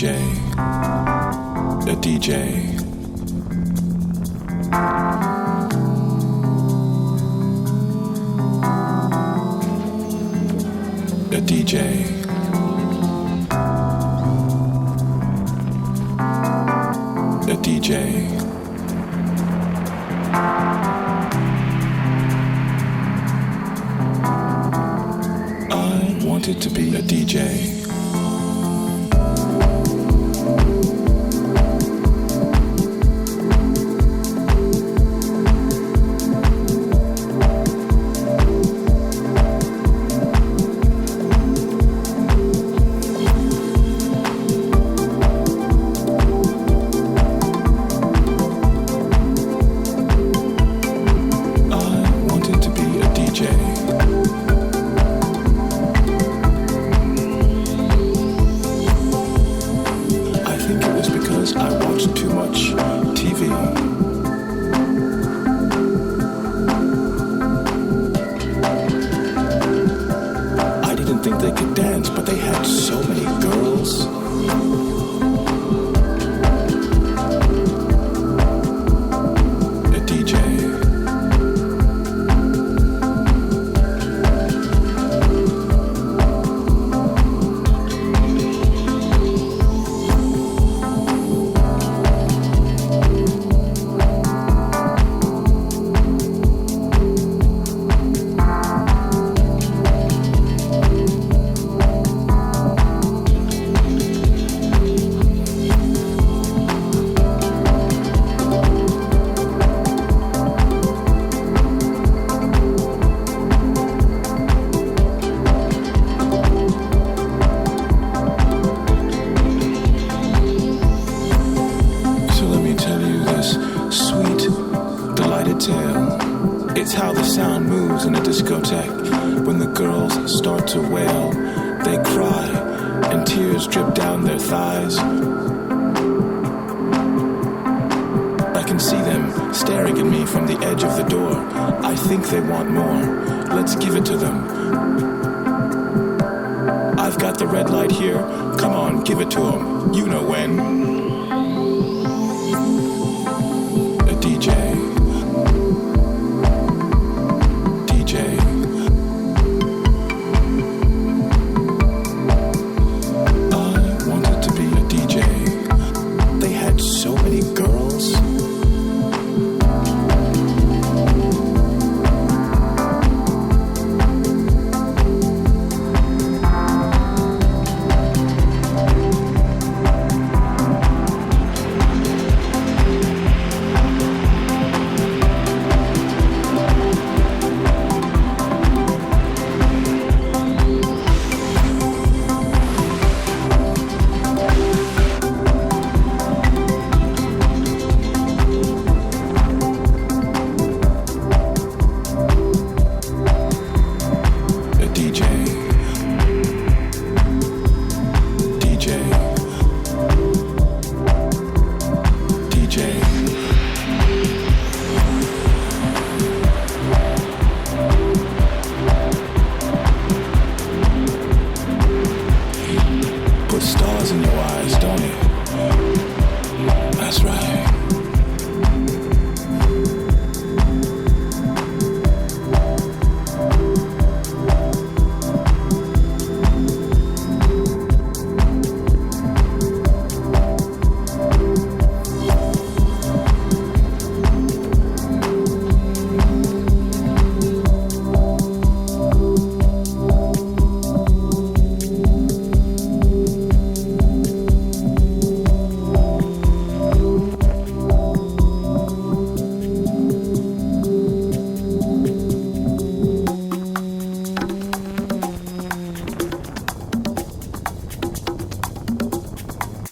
DJ, a DJ. A DJ. A DJ. I wanted to be a DJ. It's how the sound moves in a discotheque. When the girls start to wail, they cry, and tears drip down their thighs. I can see them staring at me from the edge of the door. I think they want more. Let's give it to them. I've got the red light here. Come on, give it to them. You know when. A DJ.